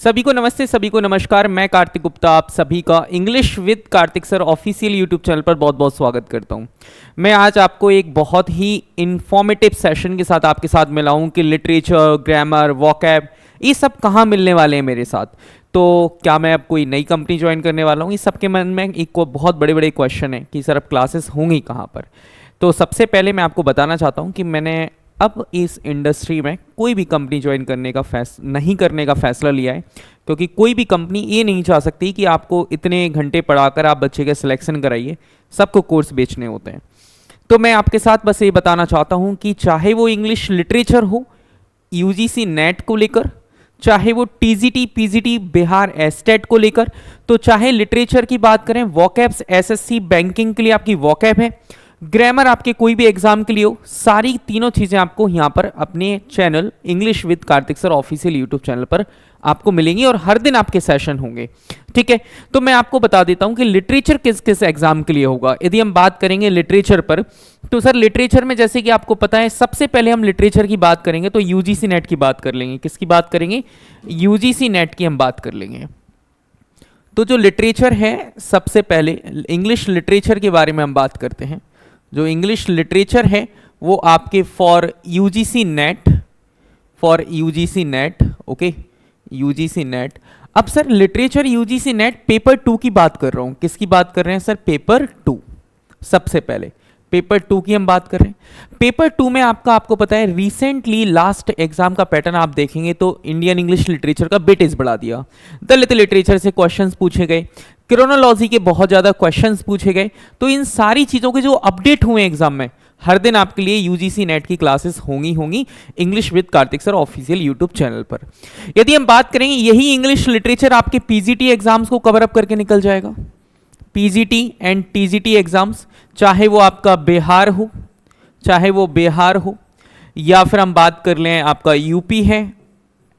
सभी को नमस्ते, सभी को नमस्कार। मैं कार्तिक गुप्ता आप सभी का English with Kartik sir official YouTube channel पर बहुत बहुत स्वागत करता हूं। मैं आज आपको एक बहुत ही इंफॉर्मेटिव सेशन के साथ आपके साथ मिला हूं कि लिटरेचर, ग्रामर, वोकैब ये सब कहाँ मिलने वाले हैं मेरे साथ। तो क्या मैं अब कोई नई कंपनी ज्वाइन करने वाला हूँ? इस सबके मन में एक बहुत बड़े बड़े क्वेश्चन है कि सर अब क्लासेस होंगी कहाँ पर। तो सबसे पहले मैं आपको बताना चाहता हूँ कि मैंने अब इस इंडस्ट्री में कोई भी कंपनी ज्वाइन करने का नहीं करने का फैसला लिया है, क्योंकि कोई भी कंपनी ये नहीं चाह सकती कि आपको इतने घंटे पढ़ाकर आप बच्चे का सिलेक्शन कराइए। सबको कोर्स बेचने होते हैं। तो मैं आपके साथ बस ये बताना चाहता हूँ कि चाहे वो इंग्लिश लिटरेचर हो यूजीसी नेट को लेकर, चाहे वो टीजीटी पीजीटी बिहार एस्टेट को लेकर, तो चाहे लिटरेचर की बात करें वोकैब्स एसएससी बैंकिंग के लिए आपकी वोकैब है, ग्रामर आपके कोई भी एग्जाम के लिए हो, सारी तीनों चीजें आपको यहाँ पर अपने channel English with Kartik sir official YouTube channel पर आपको मिलेंगी और हर दिन आपके सेशन होंगे। ठीक है, तो मैं आपको बता देता हूं कि लिटरेचर किस किस एग्जाम के लिए होगा। यदि हम बात करेंगे लिटरेचर पर, तो सर लिटरेचर में जैसे कि आपको पता है सबसे पहले हम लिटरेचर की बात करेंगे तो यूजीसी नेट की बात कर लेंगे। किसकी बात करेंगे? यूजीसी नेट की हम बात कर लेंगे। तो जो लिटरेचर है, सबसे पहले इंग्लिश लिटरेचर के बारे में हम बात करते हैं। जो इंग्लिश लिटरेचर है वो आपके for UGC NET, okay, UGC NET. अब sir literature UGC NET paper 2 की बात कर रहा हूं। किसकी बात कर रहे हैं सर? पेपर 2। सबसे पहले पेपर 2 की हम बात कर रहे हैं। पेपर 2 में आपको पता है रिसेंटली लास्ट एग्जाम का पैटर्न आप देखेंगे तो इंडियन इंग्लिश लिटरेचर का वेटेज बढ़ा दिया। दलित लिटरेचर से क्वेश्चंस पूछे गए, क्रोनोलॉजी के बहुत ज्यादा क्वेश्चंस पूछे गए। तो इन सारी चीजों के जो अपडेट हुए एग्जाम में, हर दिन आपके लिए यूजीसी नेट की क्लासेस होंगी English with Kartik sir official YouTube channel पर। यदि हम बात करेंगे यही इंग्लिश लिटरेचर आपके पीजीटी एग्जाम्स को कवर अप करके निकल जाएगा। पीजीटी एंड टीजीटी एग्जाम्स, चाहे वो आपका बिहार हो, या फिर हम बात कर लें आपका यूपी है,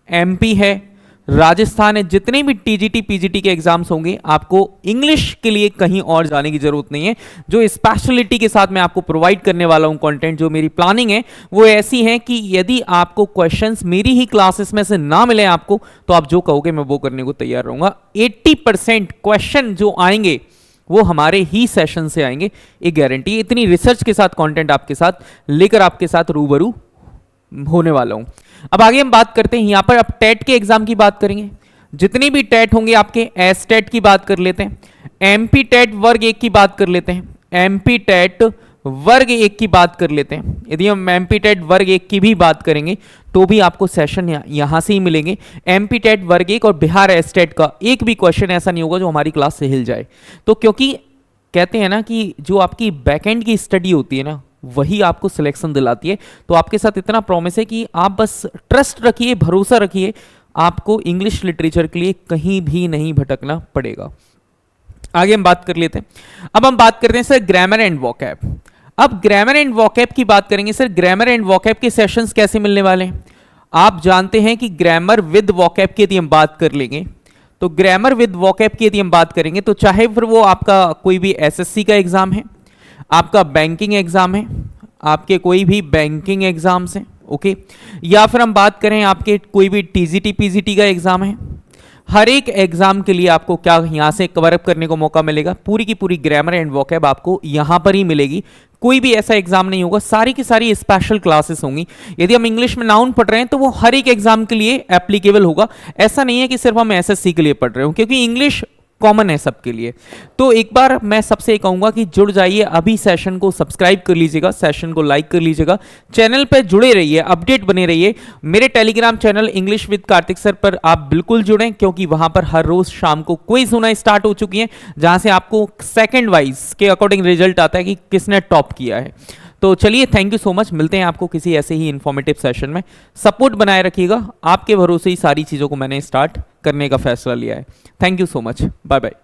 एमपी है, राजस्थान है, जितने भी टीजीटी पीजीटी के एग्जाम्स होंगे आपको इंग्लिश के लिए कहीं और जाने की जरूरत नहीं है। जो स्पेशलिटी के साथ मैं आपको प्रोवाइड करने वाला हूं कंटेंट, जो मेरी प्लानिंग है वो ऐसी है कि यदि आपको क्वेश्चंस मेरी ही क्लासेस में से ना मिले आपको, तो आप जो कहोगे मैं वो करने को तैयार रहूंगा। 80% क्वेश्चन जो आएंगे वो हमारे ही सेशन से आएंगे, एक गारंटी। इतनी रिसर्च के साथ कंटेंट आपके साथ लेकर आपके साथ रूबरू होने वाला हूं। अब आगे हम बात करते हैं यहां पर। अब टेट के एग्जाम की बात करेंगे। जितने भी टेट होंगे आपके, एस टेट की बात कर लेते हैं, एमपी टेट वर्ग 1 की बात कर लेते हैं, एमपी टेट वर्ग 1 की बात कर लेते हैं। यदि हम एमपी टेट वर्ग 1 की भी बात करेंगे तो भी आपको सेशन यहां से ही मिलेंगे। एमपी टेट वर्ग 1 और बिहार एस्टेट का एक भी क्वेश्चन ऐसा नहीं होगा जो हमारी क्लास से हिल जाए। तो क्योंकि कहते हैं ना कि जो आपकी बैकएंड की स्टडी होती है ना, वही आपको सिलेक्शन दिलाती है। तो आपके साथ इतना प्रॉमिस है कि आप बस ट्रस्ट रखिए, भरोसा रखिए, आपको इंग्लिश लिटरेचर के लिए कहीं भी नहीं भटकना पड़ेगा। आगे हम बात कर लेते हैं। अब हम बात करते हैं सर ग्रामर एंड वोकैब। अब ग्रामर एंड वोकैब की बात करेंगे। सर ग्रामर एंड वोकैब के सेशंस कैसे मिलने वाले हैं? आप जानते हैं कि ग्रामर विद वोकैब की यदि हम बात कर लेंगे, तो ग्रामर विद वोकैब की यदि हम बात करेंगे तो चाहे फिर वो आपका कोई भी एसएससी का एग्जाम है, आपका बैंकिंग एग्जाम है, आपके कोई भी बैंकिंग एग्जाम्स हैं, ओके, या फिर हम बात करें आपके कोई भी टीजीटी पीजीटी का एग्जाम है, हर एक एग्जाम के लिए आपको क्या यहां से कवर अप करने को मौका मिलेगा। पूरी की पूरी ग्रामर एंड वोकैब आपको यहां पर ही मिलेगी। कोई भी ऐसा एग्जाम नहीं होगा, सारी की सारी स्पेशल क्लासेस होंगी। यदि हम इंग्लिश में नाउन पढ़ रहे हैं तो वो हर एक एग्जाम के लिए एप्लीकेबल होगा। ऐसा नहीं है कि सिर्फ हम एसएससी के लिए पढ़ रहे हो, क्योंकि इंग्लिश कॉमन है सबके लिए। तो एक बार मैं सबसे कहूंगा कि जुड़ जाइए, अभी सेशन को सब्सक्राइब कर लीजिएगा, सेशन को लाइक कर लीजिएगा, चैनल पे जुड़े रहिए, अपडेट बने रहिए। मेरे Telegram channel English with Kartik sir पर आप बिल्कुल जुड़ें, क्योंकि वहां पर हर रोज शाम को क्विज होना स्टार्ट हो चुकी है, जहां से आपको सेकंड वाइज के अकॉर्डिंग रिजल्ट आता है कि किसने टॉप किया है। तो चलिए, थैंक यू सो मच। मिलते हैं आपको किसी ऐसे ही इंफॉर्मेटिव सेशन में। सपोर्ट बनाए रखिएगा, आपके भरोसे ही सारी चीज़ों को मैंने स्टार्ट करने का फैसला लिया है। Thank you so much, bye bye.